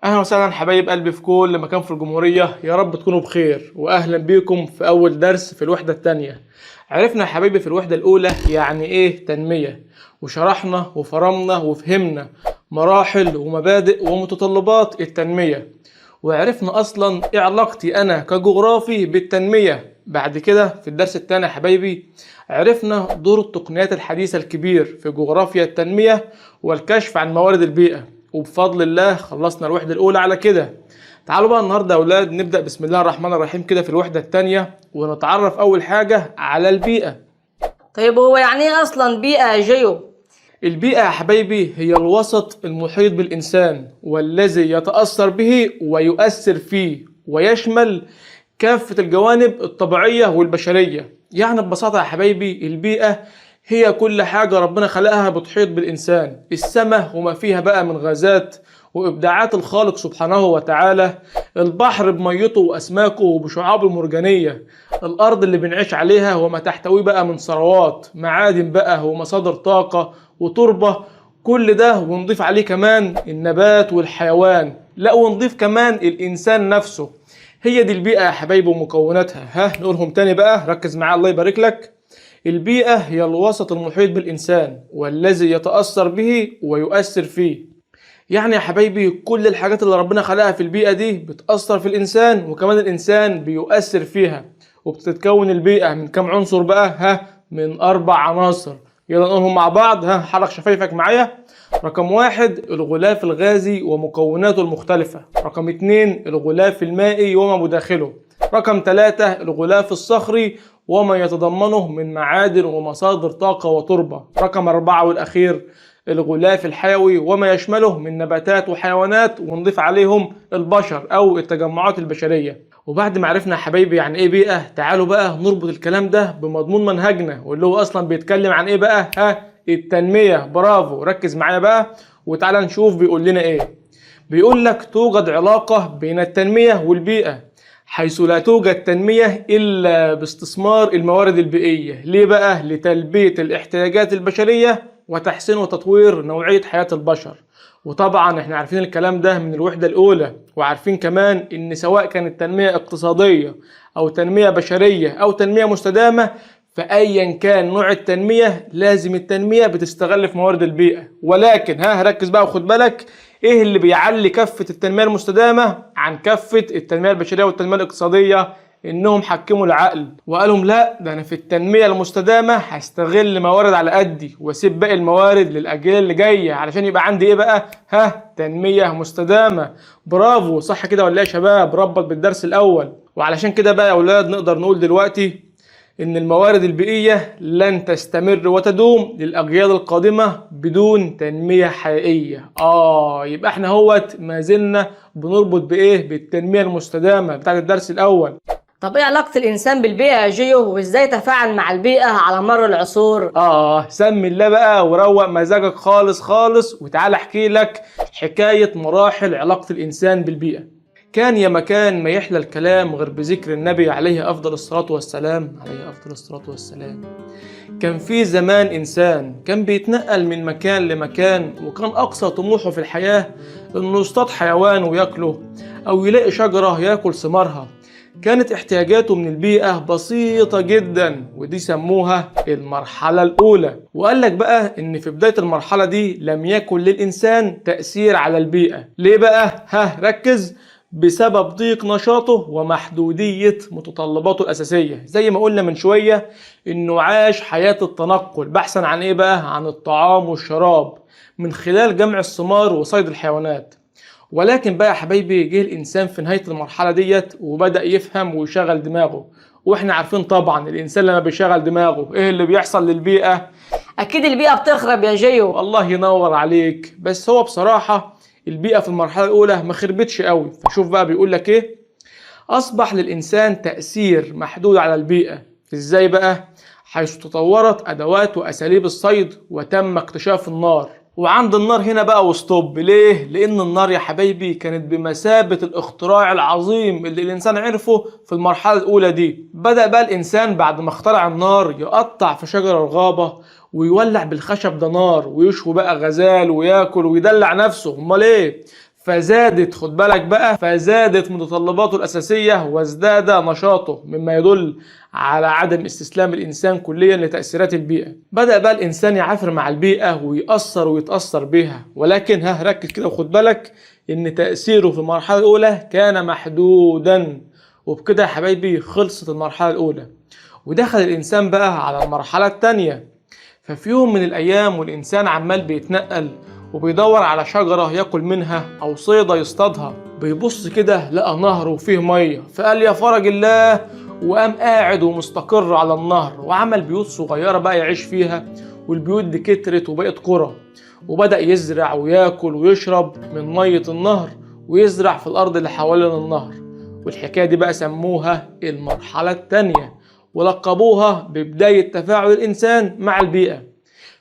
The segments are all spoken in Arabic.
اهلا وسهلا حبايب قلبي في كل مكان في الجمهورية، يا رب تكونوا بخير واهلا بيكم في اول درس في الوحدة التانية. عرفنا يا حبايبي في الوحدة الاولى يعني ايه تنمية، وشرحنا وفرمنا وفهمنا مراحل ومبادئ ومتطلبات التنمية، وعرفنا اصلا ايه علاقتي انا كجغرافي بالتنمية. بعد كده في الدرس التاني يا حبايبي عرفنا دور التقنيات الحديثة الكبير في جغرافيا التنمية والكشف عن موارد البيئة، وبفضل الله خلصنا الوحدة الأولى على كده. تعالوا بقى النهاردة يا أولاد نبدأ بسم الله الرحمن الرحيم كده في الوحدة التانية، ونتعرف أول حاجة على البيئة. طيب هو يعني ايه اصلا بيئة يا جيو؟ البيئة يا حبايبي هي الوسط المحيط بالإنسان والذي يتأثر به ويؤثر فيه، ويشمل كافة الجوانب الطبيعية والبشرية. يعني ببساطة يا حبايبي البيئة هي كل حاجة ربنا خلقها بتحيط بالإنسان، السماء وما فيها بقى من غازات وإبداعات الخالق سبحانه وتعالى، البحر بميته وأسماكه وبشعابه المرجانية، الأرض اللي بنعيش عليها وما تحتويه بقى من ثروات معادن بقى ومصادر طاقة وتربة، كل ده ونضيف عليه كمان النبات والحيوان، لا ونضيف كمان الإنسان نفسه. هي دي البيئة يا حبايبي ومكوناتها. نقولهم تاني بقى، ركز معايا الله يبارك لك. البيئة هي الوسط المحيط بالإنسان والذي يتأثر به ويؤثر فيه. يعني يا حبايبي كل الحاجات اللي ربنا خلقها في البيئة دي بتأثر في الإنسان، وكمان الإنسان بيؤثر فيها. وبتتكون البيئة من كم عنصر بقى؟ من 4 عناصر. يلا نقولهم مع بعض. حرك شفايفك معايا. رقم 1 الغلاف الغازي ومكوناته المختلفة. رقم 2 الغلاف المائي وما بداخله. رقم 3 الغلاف الصخري وما يتضمنه من معادن ومصادر طاقة وتربة. رقم 4 والأخير الغلاف الحيوي وما يشمله من نباتات وحيوانات، ونضيف عليهم البشر أو التجمعات البشرية. وبعد ما عرفنا يا حبايبي يعني ايه بيئة، تعالوا بقى نربط الكلام ده بمضمون منهجنا، واللي هو اصلا بيتكلم عن ايه بقى؟ التنمية. برافو، ركز معايا بقى وتعالى نشوف بيقول لنا ايه. بيقول لك توجد علاقة بين التنمية والبيئة، حيث لا توجد تنمية إلا باستثمار الموارد البيئية. ليه بقى؟ لتلبية الاحتياجات البشرية وتحسين وتطوير نوعية حياة البشر. وطبعا احنا عارفين الكلام ده من الوحدة الأولى، وعارفين كمان إن سواء كانت تنمية اقتصادية أو تنمية بشرية أو تنمية مستدامة، فأيا كان نوع التنمية لازم التنمية بتستغل في موارد البيئة. ولكن ركز بقى وخد بالك، ايه اللي بيعلي كفة التنمية المستدامة عن كفة التنمية البشرية والتنمية الاقتصادية؟ انهم حكموا العقل وقالوا لا، ده انا في التنمية المستدامة هستغل موارد على قدي واسيب باقي الموارد للاجيال اللي جاية، علشان يبقى عندي ايه بقى؟ تنمية مستدامة. برافو، صح كده ولا ايه يا شباب؟ ربط بالدرس الاول. وعلشان كده بقى يا اولاد نقدر نقول دلوقتي إن الموارد البيئية لن تستمر وتدوم للأجيال القادمة بدون تنمية حقيقية. يبقى احنا ما زلنا بنربط بإيه؟ بالتنمية المستدامة بتاعت الدرس الأول. طب ايه علاقة الانسان بالبيئة يا جيو، وازاي تفاعل مع البيئة على مر العصور؟ سمي الله بقى وروق مزاجك خالص خالص، وتعال احكي لك حكاية مراحل علاقة الإنسان بالبيئة. كان يا مكان ما يحلى الكلام غير بذكر النبي عليه أفضل الصلاة والسلام. كان في زمان إنسان كان بيتنقل من مكان لمكان، وكان أقصى طموحه في الحياة إنه يصطاد حيوان وياكله، أو يلاقي شجرة ياكل ثمارها. كانت احتياجاته من البيئة بسيطة جدا، ودي سموها المرحلة الأولى. وقال لك بقى إن في بداية المرحلة دي لم يكن للإنسان تأثير على البيئة. ليه بقى؟ ركز. بسبب ضيق نشاطه ومحدودية متطلباته الأساسية. زي ما قلنا من شوية إنه عاش حياة التنقل بحثا عن إيه بقى؟ عن الطعام والشراب من خلال جمع الثمار وصيد الحيوانات. ولكن بقى يا حبايبي جه الإنسان في نهاية المرحلة ديت وبدأ يفهم ويشغل دماغه. وإحنا عارفين طبعا الإنسان لما بيشغل دماغه إيه اللي بيحصل للبيئة؟ اكيد البيئة بتخرب يا جيو. الله ينور عليك. بس هو بصراحة البيئة في المرحلة الأولى ما خربتش قوي. فشوف بقى بيقول لك إيه. أصبح للإنسان تأثير محدود على البيئة. إزاي بقى؟ حيث تطورت أدوات وأساليب الصيد وتم اكتشاف النار. وعند النار هنا بقى وستوب. ليه؟ لأن النار يا حبايبي كانت بمثابة الاختراع العظيم اللي الإنسان عرفه في المرحلة الأولى دي. بدأ بقى الإنسان بعد ما اخترع النار يقطع في شجر الغابة ويولع بالخشب ده نار، ويشوي بقى غزال وياكل ويدلع نفسه. امال ايه؟ فزادت، خد بالك بقى، فزادت متطلباته الأساسية وازداد نشاطه، مما يدل على عدم استسلام الإنسان كليا لتأثيرات البيئة. بدأ بقى الإنسان يعافر مع البيئة ويأثر ويتأثر بها، ولكن ركز كده وخد بالك إن تأثيره في المرحلة الأولى كان محدودا. وبكده يا حبايبي خلصت المرحلة الأولى، ودخل الإنسان بقى على المرحلة التانية. ففي يوم من الأيام والإنسان عمال بيتنقل وبيدور على شجرة ياكل منها أو صيدة يصطادها، بيبص كده لقى نهر وفيه مية، فقال يا فرج الله، وقام قاعد ومستقر على النهر وعمل بيوت صغيرة بقى يعيش فيها، والبيوت دي كترت وبقت قرى، وبدأ يزرع وياكل ويشرب من مية النهر ويزرع في الأرض اللي حوالين النهر. والحكاية دي بقى سموها المرحلة التانية، ولقبوها ببداية تفاعل الإنسان مع البيئة.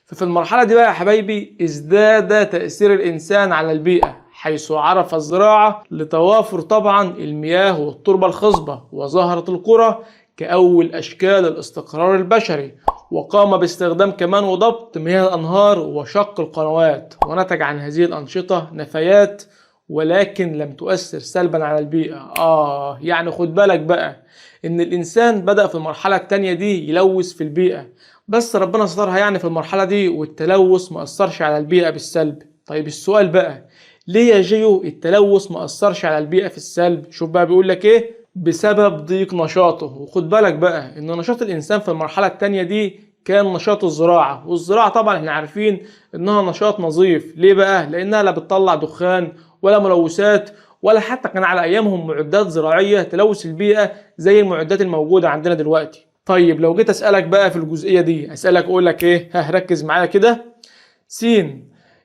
ففي المرحلة دي بقى يا حبايبي ازداد تأثير الإنسان على البيئة، حيث عرف الزراعة لتوافر طبعا المياه والتربة الخصبة، وظهرت القرى كأول أشكال الاستقرار البشري، وقام باستخدام كمان وضبط مياه الأنهار وشق القنوات، ونتج عن هذه الأنشطة نفايات ولكن لم تؤثر سلبا على البيئة. يعني خد بالك بقى إن الإنسان بدأ في المرحلة التانية دي يلوث في البيئة، بس ربنا سترها يعني في المرحلة دي، والتلوث ما أثرش على البيئة بالسلب. طيب السؤال بقى، ليه يا جيو التلوث ما أثرش على البيئة في السلب؟ شوف بقى بيقول لك إيه، بسبب ضيق نشاطه. وخد بالك بقى إن نشاط الإنسان في المرحلة التانية دي كان نشاط الزراعة، والزراعة طبعا احنا عارفين إنها نشاط نظيف. ليه بقى؟ لأنها لا بتطلع دخان ولا ملوثات، ولا حتى كان على أيامهم معدات زراعية تلوث البيئة زي المعدات الموجودة عندنا دلوقتي. طيب لو جيت أسألك بقى في الجزئية دي، أسألك أقول لك إيه؟ ركز معايا كده.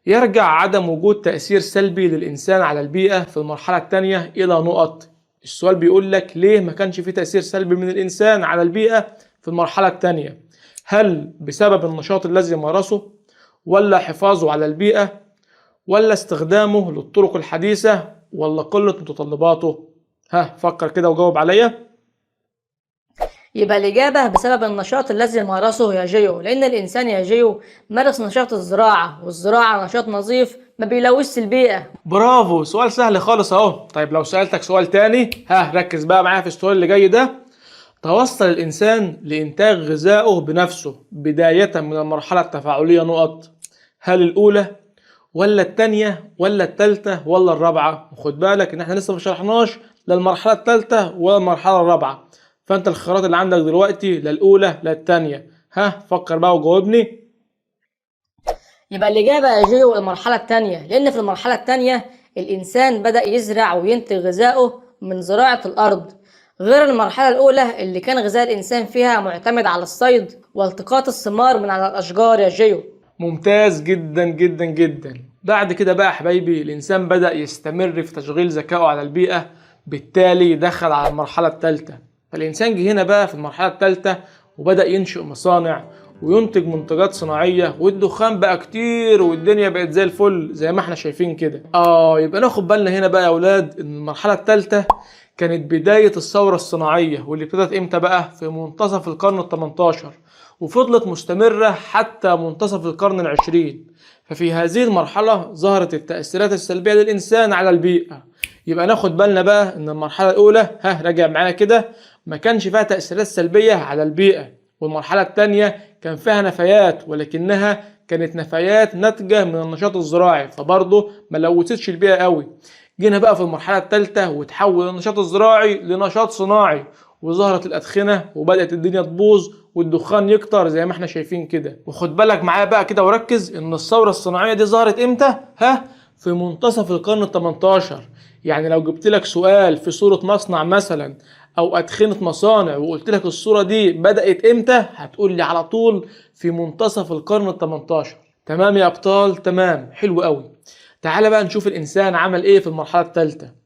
يرجع عدم وجود تأثير سلبي للإنسان على البيئة في المرحلة الثانية إلى نقط. السؤال بيقول لك ليه ما كانش في تأثير سلبي من الإنسان على البيئة في المرحلة الثانية؟ هل بسبب النشاط الذي مارسه، ولا حفاظه على البيئة، ولا استخدامه للطرق الحديثة، ولا قلة متطلباته؟ فكر كده وجاوب عليا. يبقى الإجابة بسبب النشاط الذي مارسه يا جيو، لأن الإنسان يا جيو مارس نشاط الزراعة، والزراعة نشاط نظيف ما بيلوثش البيئة. برافو، سؤال سهل خالص اهو. طيب لو سألتك سؤال تاني، ركز بقى معايا في السؤال اللي جاي ده. توصل الإنسان لإنتاج غذائه بنفسه بداية من المرحلة التفاعلية نقط. هل الأولى، ولا التانية، ولا التالتة، ولا الرابعة؟ وخد بالك إن احنا لسه ما شرحناش لا المرحلة التالتة ولا المرحلة الرابعة، فأنت الخيارات اللي عندك دلوقتي لا الأولى لا التانية. فكر بقى وجاوبني. يبقى الإجابة يا جيو المرحلة التانية، لأن في المرحلة التانية الإنسان بدأ يزرع وينتج غذائه من زراعة الأرض، غير المرحلة الأولى اللي كان غذاء الإنسان فيها معتمد على الصيد والتقاط الثمار من على الأشجار يا جيو. ممتاز جدا جدا جدا. بعد كده بقى يا حبايبي الإنسان بدأ يستمر في تشغيل ذكائه على البيئة، بالتالي دخل على المرحلة الثالثة. فالإنسان جه هنا بقى في المرحلة الثالثة وبدأ ينشئ مصانع وينتج منتجات صناعية، والدخان بقى كتير والدنيا بقت زي الفل زي ما احنا شايفين كده. يبقى ناخد بالنا هنا بقى يا أولاد إن المرحلة الثالثة كانت بداية الثورة الصناعية، واللي ابتدت امتى بقى؟ في منتصف القرن ال18، وفضلت مستمرة حتى منتصف القرن العشرين. ففي هذه المرحلة ظهرت التأثيرات السلبية للإنسان على البيئة. يبقى ناخد بالنا بقى إن المرحلة الأولى راجع معايا كده ما كانش فيها تأثيرات سلبية على البيئة، والمرحلة الثانية كان فيها نفايات، ولكنها كانت نفايات ناتجة من النشاط الزراعي، فبرضه ما لوثتش البيئة قوي. جينا بقى في المرحلة الثالثة وتحول النشاط الزراعي لنشاط صناعي، وظهرت الأدخنة وبدأت الدنيا تبوظ والدخان يكتر زي ما احنا شايفين كده. وخد بالك معايا بقى كده وركز ان الثورة الصناعية دي ظهرت امتى؟ في منتصف القرن ال18. يعني لو جبت لك سؤال في صورة مصنع مثلا او أدخنة مصانع وقلت لك الصورة دي بدأت امتى، هتقول لي على طول في منتصف القرن ال18. تمام يا ابطال؟ تمام، حلو قوي. تعال بقى نشوف الإنسان عمل ايه في المرحلة الثالثة.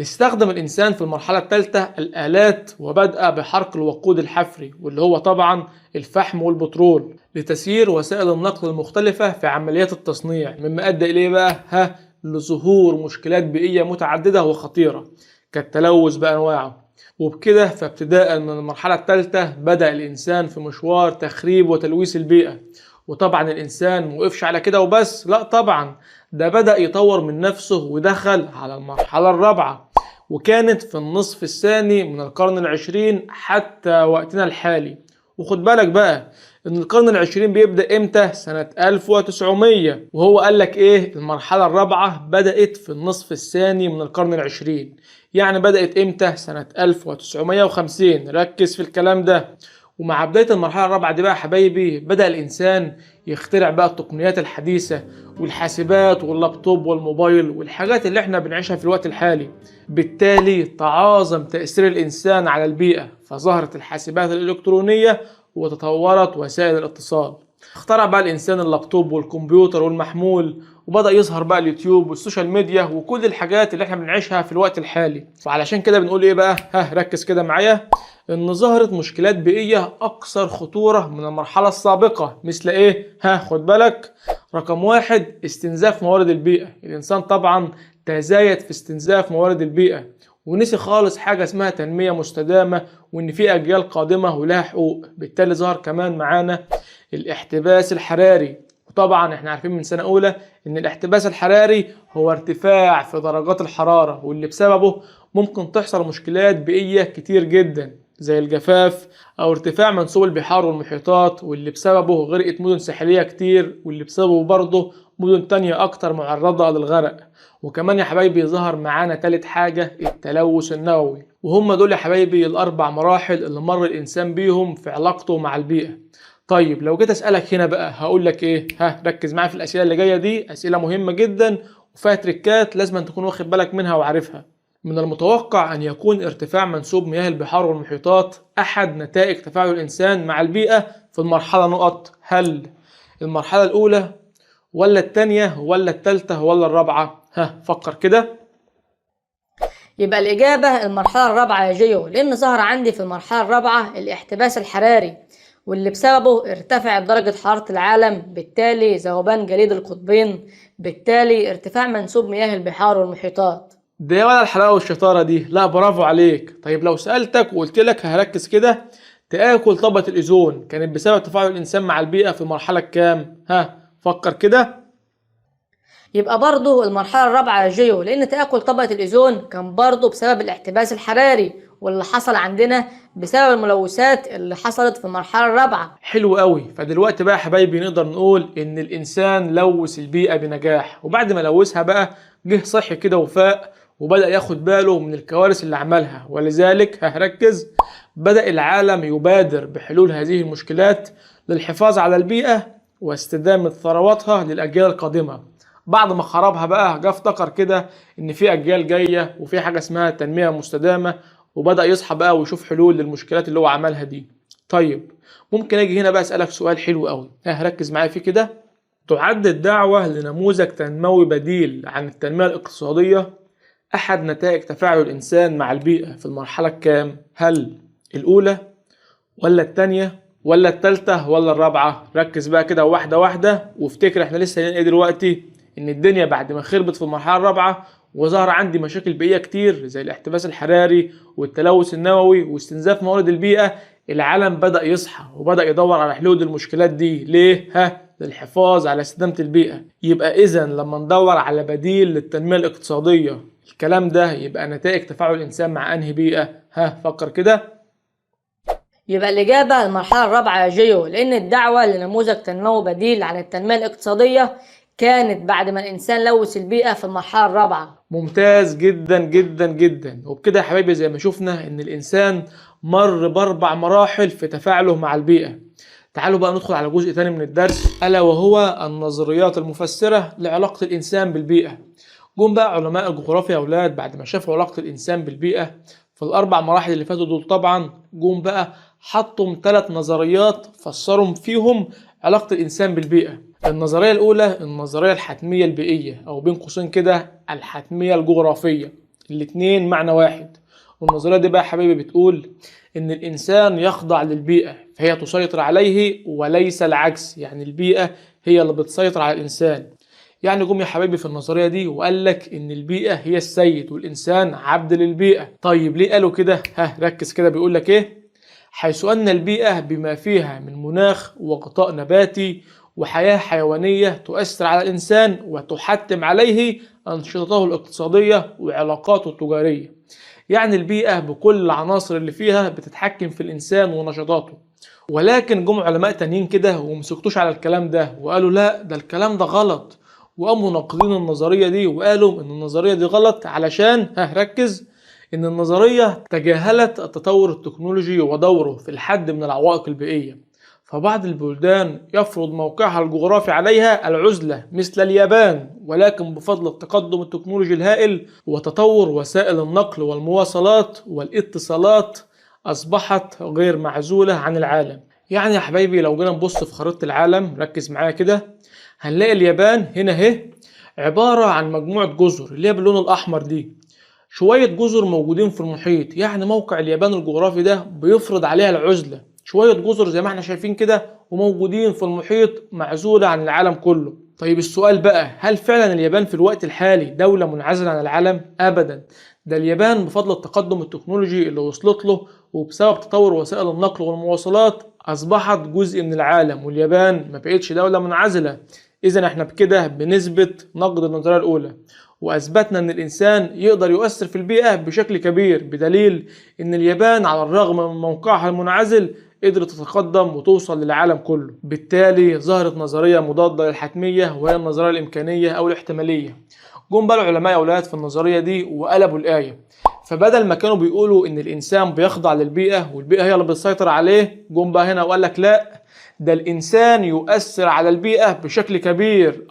استخدم الإنسان في المرحلة الثالثة الآلات، وبدأ بحرق الوقود الحفري واللي هو طبعا الفحم والبترول لتسيير وسائل النقل المختلفة في عمليات التصنيع، مما أدى إليه بقى لظهور مشكلات بيئية متعددة وخطيرة كالتلوث بأنواعه. وبكده فابتداء من المرحلة الثالثة بدأ الإنسان في مشوار تخريب وتلويث البيئة. وطبعا الإنسان موقفش على كده وبس، لا طبعا، ده بدأ يطور من نفسه ودخل على المرحلة الرابعة، وكانت في النصف الثاني من القرن العشرين حتى وقتنا الحالي. وخد بالك بقى ان القرن العشرين بيبدأ امتى؟ سنة 1900. وهو قال لك ايه؟ المرحلة الرابعة بدأت في النصف الثاني من القرن العشرين. يعني بدأت امتى؟ سنة 1950. ركز في الكلام ده. ومع بداية المرحلة الرابعة دي بقى يا حبايبي بدأ الإنسان يخترع بقى التقنيات الحديثة والحاسبات واللابتوب والموبايل والحاجات اللي احنا بنعيشها في الوقت الحالي. بالتالي تعاظم تأثير الإنسان على البيئة، فظهرت الحاسبات الإلكترونية وتطورت وسائل الاتصال. اخترع بقى الإنسان اللابتوب والكمبيوتر والمحمول، وبدأ يظهر بقى اليوتيوب والسوشيال ميديا وكل الحاجات اللي احنا بنعيشها في الوقت الحالي. وعلشان كده بنقول ايه بقى؟ ركز كده معايا، ان ظهرت مشكلات بيئية اكثر خطورة من المرحلة السابقة. مثل ايه؟ خد بالك. رقم واحد، استنزاف موارد البيئة. الانسان طبعا تزايد في استنزاف موارد البيئة ونسي خالص حاجة اسمها تنمية مستدامة، وان في اجيال قادمة ولها حقوق. بالتالي ظهر كمان معانا الاحتباس الحراري. وطبعا احنا عارفين من سنة اولى ان الاحتباس الحراري هو ارتفاع في درجات الحرارة، واللي بسببه ممكن تحصل مشكلات بيئية كتير جدا زي الجفاف او ارتفاع منسوب البحار والمحيطات، واللي بسببه غرقت مدن ساحلية كتير، واللي بسببه برضه مدن تانية اكتر معرضة للغرق. وكمان يا حبايبي ظهر معانا تالت حاجة، التلوث النووي. وهم دول يا حبايبي الاربع مراحل اللي مر الانسان بيهم في علاقته مع البيئة. طيب لو جيت اسألك هنا بقى هقول لك ايه؟ ركز معايا في الاسئلة اللي جاية دي، اسئلة مهمة جدا وفيها تريكات لازم تكون واخد بالك منها وعارفها. من المتوقع أن يكون ارتفاع منسوب مياه البحار والمحيطات أحد نتائج تفاعل الإنسان مع البيئة في المرحلة نقط. هل المرحلة الأولى ولا الثانية ولا الثالثة ولا الرابعة؟ فكر كده. يبقى الإجابة المرحلة الرابعة يا جيو، لأن ظهر عندي في المرحلة الرابعة الاحتباس الحراري، واللي بسببه ارتفعت درجة حرارة العالم، بالتالي ذوبان جليد القطبين، بالتالي ارتفاع منسوب مياه البحار والمحيطات. ده ولا الحلاوة والشطارة دي؟ لا برافو عليك. طيب لو سألتك وقلت لك هركز كده، تآكل طبقة الأوزون كانت بسبب تفاعل الإنسان مع البيئة في المرحلة الكام؟ فكر كده. يبقى برضه المرحلة الرابعة يا جيو، لأن تآكل طبقة الأوزون كان برضه بسبب الاحتباس الحراري، واللي حصل عندنا بسبب الملوثات اللي حصلت في المرحلة الرابعة. حلو قوي. فدلوقتي بقى يا حبايبي نقدر نقول إن الإنسان لوث البيئة بنجاح، وبعد ما لوثها بقى جه صحي كده وفاق وبدأ ياخد باله من الكوارث اللي عملها. ولذلك هركز، بدأ العالم يبادر بحلول هذه المشكلات للحفاظ على البيئة واستدامة ثرواتها للأجيال القادمة. بعد ما خربها بقى جه افتكر كده ان في اجيال جايه وفي حاجه اسمها تنميه مستدامه، وبدا يصحى بقى ويشوف حلول للمشكلات اللي هو عملها دي. طيب ممكن اجي هنا بقى اسالك سؤال حلو قوي، ركز معايا فيه كده. تعد الدعوه لنموذج تنموي بديل عن التنميه الاقتصاديه احد نتائج تفاعل الانسان مع البيئه في المرحله الكام؟ هل الاولى ولا الثانيه ولا الثالثه ولا الرابعه؟ ركز بقى كده واحده واحده وافتكر احنا لسه ايه دلوقتي، ان الدنيا بعد ما خربت في المرحله الرابعه وظهر عندي مشاكل بيئيه كتير زي الاحتباس الحراري والتلوث النووي واستنزاف موارد البيئه، العالم بدا يصحى وبدا يدور على حلول المشكلات دي. ليه؟ للحفاظ على استدامه البيئه. يبقى اذا لما ندور على بديل للتنميه الاقتصاديه، الكلام ده يبقى نتائج تفاعل الانسان مع انهي بيئه؟ فكر كده. يبقى الإجابة المرحلة الرابعة يا جيو، لأن الدعوة لنموذج تنموي بديل عن التنمية الاقتصادية كانت بعد ما الإنسان لوث البيئة في المرحلة الرابعة. ممتاز جدا جدا جدا. وبكده يا حبايبي زي ما شفنا ان الانسان مر باربع مراحل في تفاعله مع البيئة. تعالوا بقى ندخل على جزء تاني من الدرس، الا وهو النظريات المفسرة لعلاقة الانسان بالبيئة. جم بقى علماء الجغرافيا يا اولاد بعد ما شافوا علاقة الانسان بالبيئة في الاربع مراحل اللي فاتوا دول، طبعا جم بقى حطوا 3 نظريات فسروا فيهم علاقة الانسان بالبيئة. النظرية الأولى النظرية الحتمية البيئية، أو بين قوسين كده الحتمية الجغرافية، الاتنين معنى واحد. والنظرية دي بقى يا حبيبي بتقول إن الإنسان يخضع للبيئة فهي تسيطر عليه وليس العكس، يعني البيئة هي اللي بتسيطر على الإنسان. يعني جم يا حبيبي في النظرية دي وقال لك إن البيئة هي السيد والإنسان عبد للبيئة. طيب ليه قالوا كده؟ ركز كده بيقول لك إيه؟ حيث أن البيئة بما فيها من مناخ وغطاء نباتي وحياة حيوانية تؤثر على الإنسان وتحتم عليه أنشطته الاقتصادية وعلاقاته التجارية. يعني البيئة بكل العناصر اللي فيها بتتحكم في الإنسان ونشاطاته. ولكن جم علماء تانيين كده ومسكتوش على الكلام ده وقالوا لا، ده الكلام ده غلط، وقاموا ناقضين النظرية دي وقالوا إن النظرية دي غلط علشان ركز إن النظرية تجاهلت التطور التكنولوجي ودوره في الحد من العوائق البيئية. فبعض البلدان يفرض موقعها الجغرافي عليها العزلة مثل اليابان، ولكن بفضل التقدم التكنولوجي الهائل وتطور وسائل النقل والمواصلات والاتصالات أصبحت غير معزولة عن العالم. يعني يا حبايبي لو جينا نبص في خريطة العالم، ركز معايا كده، هنلاقي اليابان هنا اهي عبارة عن مجموعة جزر اللي هي باللون الأحمر دي، شوية جزر موجودين في المحيط. يعني موقع اليابان الجغرافي ده بيفرض عليها العزلة، شوية جزر زي ما احنا شايفين كده وموجودين في المحيط معزولة عن العالم كله. طيب السؤال بقى، هل فعلا اليابان في الوقت الحالي دولة منعزلة عن العالم؟ أبدا، ده اليابان بفضل التقدم التكنولوجي اللي وصلت له وبسبب تطور وسائل النقل والمواصلات أصبحت جزء من العالم، واليابان ما بقتش دولة منعزلة. إذا احنا بكده بنثبت نقد النظرية الأولى، وأثبتنا أن الإنسان يقدر يؤثر في البيئة بشكل كبير، بدليل أن اليابان على الرغم من موقعها المنعزل قدرت تتقدم وتوصل للعالم كله. بالتالي ظهرت نظرية مضادة للحتمية وهي النظرية الإمكانية أو الاحتمالية. جم بقى العلماء يا أولاد في النظرية دي وقلبوا الآية، فبدل ما كانوا بيقولوا إن الإنسان بيخضع للبيئة والبيئة هي اللي بتسيطر عليه، جم بقى هنا وقال لك لا، ده الإنسان يؤثر على البيئة بشكل كبير.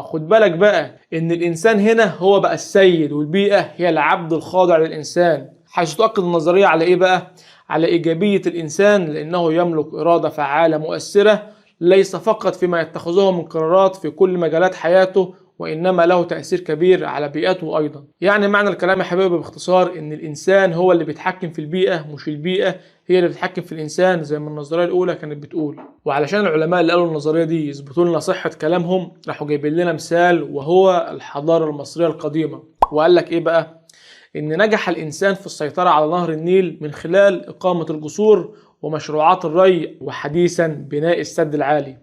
خد بالك بقى إن الإنسان هنا هو بقى السيد والبيئة هي العبد الخاضع للإنسان، حيث تؤكد النظرية على إيه بقى؟ على إيجابية الإنسان لأنه يملك إرادة فعالة مؤثرة، ليس فقط فيما يتخذه من قرارات في كل مجالات حياته، وإنما له تأثير كبير على بيئته أيضا. يعني معنى الكلام يا حبيبي باختصار إن الإنسان هو اللي بيتحكم في البيئة، مش البيئة هي اللي بتتحكم في الإنسان زي ما النظرية الأولى كانت بتقول. وعلشان العلماء اللي قالوا النظرية دي يثبتوا لنا صحة كلامهم، راحوا جايبين لنا مثال وهو الحضارة المصرية القديمة. وقال لك إيه بقى؟ إن نجح الإنسان في السيطرة على نهر النيل من خلال إقامة الجسور ومشروعات الري، وحديثا بناء السد العالي.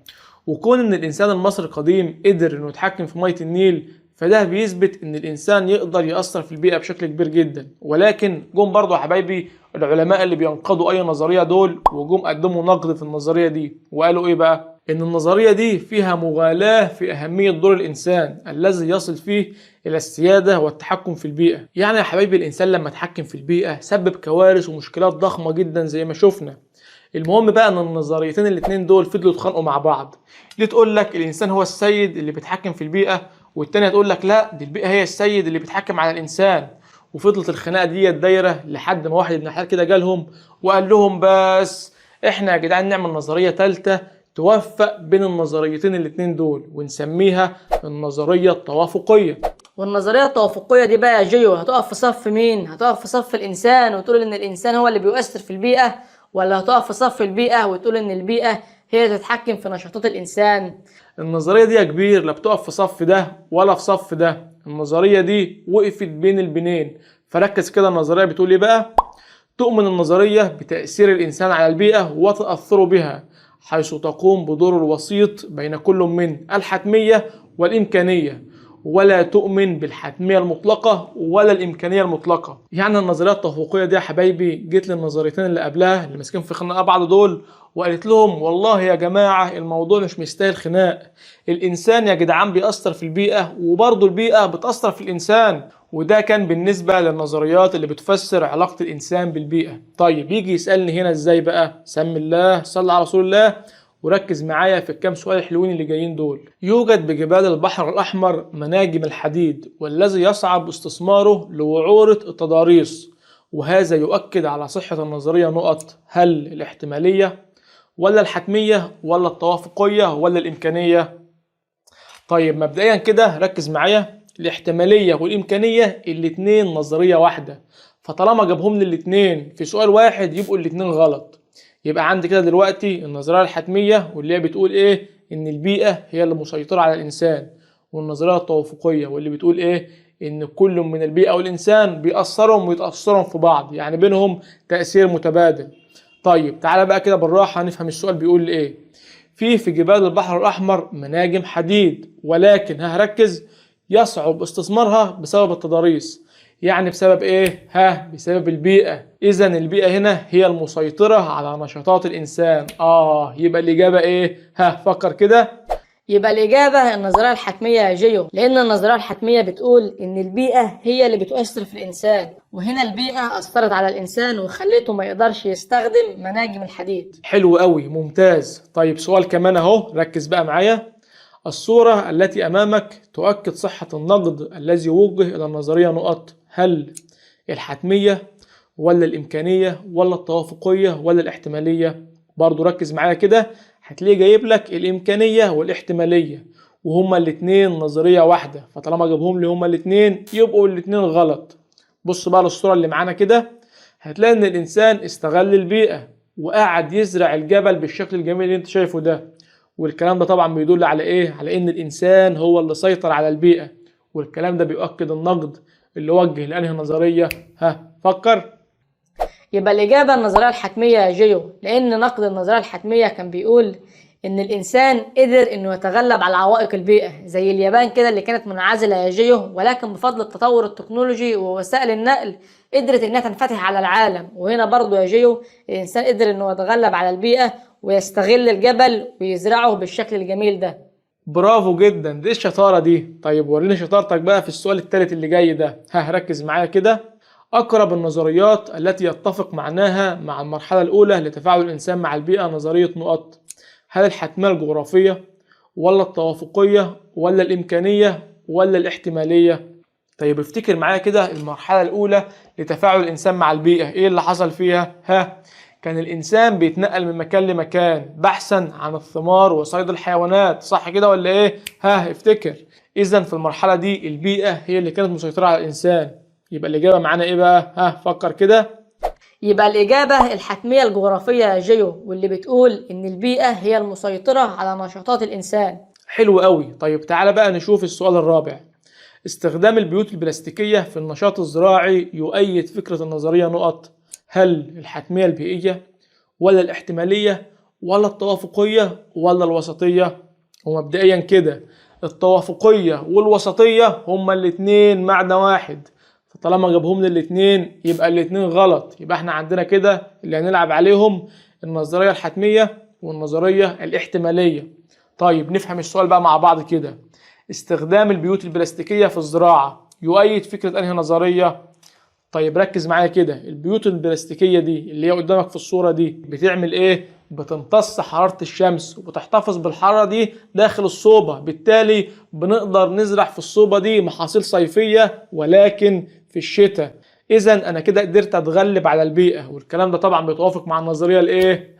وكون إن الإنسان المصري القديم قدر إنه يتحكم في مية النيل، فده بيثبت إن الإنسان يقدر يأثر في البيئة بشكل كبير جدا. ولكن جم برضه يا حبايبي العلماء اللي بينقضوا أي نظرية دول وجم قدموا نقد في النظرية دي وقالوا إيه بقى؟ إن النظرية دي فيها مغالاة في أهمية دور الإنسان الذي يصل فيه إلى السيادة والتحكم في البيئة. يعني يا حبايبي الإنسان لما تحكم في البيئة سبب كوارث ومشكلات ضخمة جدا زي ما شفنا. المهم بقى ان النظريتين الاتنين دول فضلوا يتخانقوا مع بعض، دي تقول لك الانسان هو السيد اللي بيتحكم في البيئه، والتانيه تقول لك لا، دي البيئه هي السيد اللي بيتحكم على الانسان. وفضلت الخناقه دي دايره لحد ما واحد من النحال كده جالهم وقال لهم بس احنا يا جدعان نعمل نظريه ثالثه توفق بين النظريتين الاتنين دول ونسميها النظريه التوافقيه. والنظرية التوافقية دي بقى يا جيو هتقف في صف مين؟ هتقف في صف الإنسان وتقول إن الإنسان هو اللي بيؤثر في البيئة، ولا هتقف في صف البيئة وتقول إن البيئة هي اللي تتحكم في نشاطات الإنسان؟ النظرية دي يا كبير لا بتقف في صف ده ولا في صف ده، النظرية دي وقفت بين البنين. فركز كده، النظرية بتقول ايه بقى؟ تؤمن النظرية بتأثير الإنسان على البيئة وتأثره بها، حيث تقوم بدور الوسيط بين كل من الحتمية والإمكانية، ولا تؤمن بالحتمية المطلقة ولا الإمكانية المطلقة. يعني النظرية التوافقية دي يا حبايبي جيت للنظريتين اللي قبلها اللي ماسكين في خناقة بعض دول وقالت لهم والله يا جماعة الموضوع مش مستاهل خناق، الإنسان يا جدعان بيأثر في البيئة وبرضه البيئة بتأثر في الإنسان. وده كان بالنسبة للنظريات اللي بتفسر علاقة الإنسان بالبيئة. طيب يجي يسألني هنا إزاي بقى؟ سم الله، صلى على رسول الله، وركز معايا في الكام سؤال الحلوين اللي جايين دول. يوجد بجبال البحر الأحمر مناجم الحديد، والذي يصعب استثماره لوعورة التضاريس، وهذا يؤكد على صحة النظرية نقط: هل الاحتمالية ولا الحتمية ولا التوافقية ولا الإمكانية؟ طيب مبدئيا كده ركز معايا، الاحتمالية والإمكانية الاتنين نظرية واحدة، فطالما جابهم لي الاتنين في سؤال واحد يبقوا الاتنين غلط. يبقى عندي كده دلوقتي النظرية الحتمية واللي هي بتقول ايه؟ ان البيئة هي اللي مسيطرة على الانسان، والنظرية التوافقية واللي بتقول ايه؟ ان كل من البيئة والانسان بيأثرهم ويتأثرهم في بعض، يعني بينهم تأثير متبادل. طيب تعالى بقى كده بالراحة نفهم السؤال بيقول ايه. في جبال البحر الأحمر مناجم حديد، ولكن هركز يصعب استثمارها بسبب التضاريس. يعني بسبب ايه؟ بسبب البيئة. اذا البيئة هنا هي المسيطرة على نشاطات الانسان. يبقى الاجابة ايه؟ فكر كده. يبقى الإجابة النظرية الحتمية يا جيو، لأن النظرية الحتمية بتقول إن البيئة هي اللي بتؤثر في الإنسان، وهنا البيئة أثرت على الإنسان وخلته ما يقدرش يستخدم مناجم الحديد. حلو قوي، ممتاز. طيب سؤال كمان اهو، ركز بقى معايا. الصورة التي أمامك تؤكد صحة النقد الذي وجه إلى النظرية نقط. هل الحتمية ولا الإمكانية ولا التوافقية ولا الاحتمالية؟ برضو ركز معايا كده، هتلاقيه جايب لك الإمكانية والاحتمالية وهما الاتنين نظرية واحدة، فطالما جابهم لي هما الاتنين يبقوا الاتنين غلط. بص بقى للصورة اللي معانا كده، هتلاقي إن الإنسان استغل البيئة وقعد يزرع الجبل بالشكل الجميل اللي انت شايفه ده. والكلام ده طبعا بيدل على ايه؟ على ان الانسان هو اللي سيطر على البيئة، والكلام ده بيؤكد النقد اللي وجه لانهي نظرية. فكر. يبقى الإجابة النظرية الحتمية يا جيو، لأن نقد النظرية الحتمية كان بيقول إن الإنسان قدر إنه يتغلب على عوائق البيئة زي اليابان كده اللي كانت منعزلة يا جيو، ولكن بفضل التطور التكنولوجي ووسائل النقل قدرت إنها تنفتح على العالم. وهنا برضو يا جيو الإنسان قدر إنه يتغلب على البيئة ويستغل الجبل ويزرعه بالشكل الجميل ده. برافو جدا، دي الشطارة دي. طيب وريني شطارتك بقى في السؤال الثالث اللي جاي ده. ركز معايا كده. أقرب النظريات التي يتفق معناها مع المرحلة الأولى لتفاعل الإنسان مع البيئة نظرية نقط. هل الحتمية الجغرافية ولا التوافقية ولا الإمكانية ولا الاحتمالية؟ طيب افتكر معايا كده المرحلة الأولى لتفاعل الإنسان مع البيئة، إيه اللي حصل فيها؟ كان الإنسان بيتنقل من مكان لمكان بحثا عن الثمار وصيد الحيوانات، صح كده ولا إيه؟ افتكر. إذا في المرحلة دي البيئة هي اللي كانت مسيطرة على الإنسان. يبقى الإجابة معانا إيه بقى؟ فكر كده. يبقى الإجابة الحتمية الجغرافية يا جيو، واللي بتقول إن البيئة هي المسيطرة على نشاطات الإنسان. حلو قوي. طيب تعالى بقى نشوف السؤال الرابع. استخدام البيوت البلاستيكية في النشاط الزراعي يؤيد فكرة النظرية نقط. هل الحتمية البيئية ولا الاحتمالية ولا التوافقية ولا الوسطية؟ ومبدئيا كده التوافقية والوسطية هما الاتنين معنى واحد، فطالما جابهم لي الاتنين يبقى الاتنين غلط. يبقى احنا عندنا كده اللي هنلعب عليهم النظرية الحتمية والنظرية الاحتمالية. طيب نفهم السؤال بقى مع بعض كده. استخدام البيوت البلاستيكية في الزراعة يؤيد فكرة انهي نظرية؟ طيب ركز معايا كده. البيوت البلاستيكية دي اللي هي قدامك في الصورة دي بتعمل ايه؟ بتمتص حرارة الشمس وبتحتفظ بالحرارة دي داخل الصوبة، بالتالي بنقدر نزرع في الصوبة دي محاصيل صيفية ولكن في الشتاء. اذا انا كده قدرت اتغلب على البيئة، والكلام ده طبعا بيتوافق مع النظرية الايه؟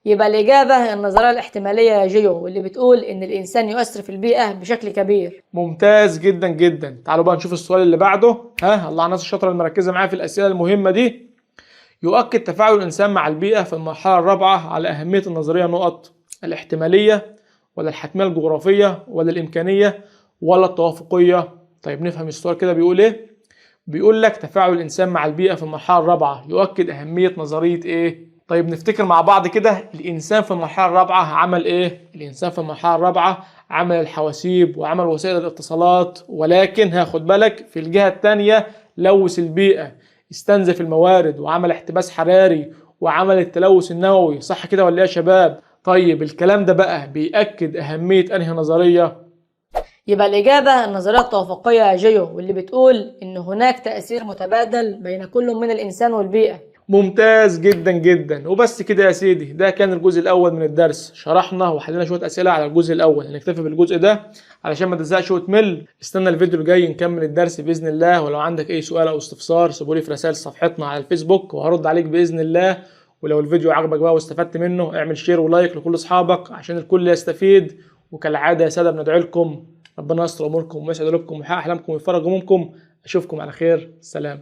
يبقى الإجابة النظرية الاحتمالية يا جيو، واللي بتقول إن الإنسان يؤثر في البيئة بشكل كبير. ممتاز جدا جدا. تعالوا بقى نشوف السؤال اللي بعده. الله على الناس الشاطرة المركزة معايا في الأسئلة المهمة دي. يؤكد تفاعل الإنسان مع البيئة في المرحلة الرابعة على أهمية النظرية نقط. الاحتمالية ولا الحتمية الجغرافية ولا الإمكانية ولا التوافقية؟ طيب نفهم السؤال كده بيقول إيه؟ بيقول لك تفاعل الإنسان مع البيئة في المرحلة الرابعة يؤكد أهمية نظرية إيه؟ طيب نفتكر مع بعض كده. الإنسان في المرحلة الرابعة عمل إيه؟ الإنسان في المرحلة الرابعة عمل الحواسيب وعمل وسائل الاتصالات، ولكن هاخد بالك في الجهة التانية لوث البيئة، استنزف الموارد وعمل احتباس حراري وعمل التلوث النووي، صح كده ولا إيه يا شباب؟ طيب الكلام ده بقى بيأكد أهمية أنهي نظرية؟ يبقى الإجابة النظرية التوافقية يا جيو، واللي بتقول إن هناك تأثير متبادل بين كل من الإنسان والبيئة. ممتاز جدا جدا. وبس كده يا سيدي، ده كان الجزء الاول من الدرس. شرحنا وحلينا شويه اسئله على الجزء الاول. هنكتفي بالجزء ده علشان ما تزهقش وتمل. استنى الفيديو الجاي نكمل الدرس باذن الله. ولو عندك اي سؤال او استفسار سيبولي في رسائل صفحتنا على الفيسبوك وهرد عليك باذن الله. ولو الفيديو عجبك بقى واستفدت منه اعمل شير ولايك لكل اصحابك عشان الكل يستفيد. وكالعاده يا ساده بندعي لكم ربنا يستر اموركم ويسعد قلوبكم ويحقق احلامكم ويفرج همومكم. اشوفكم على خير. سلام.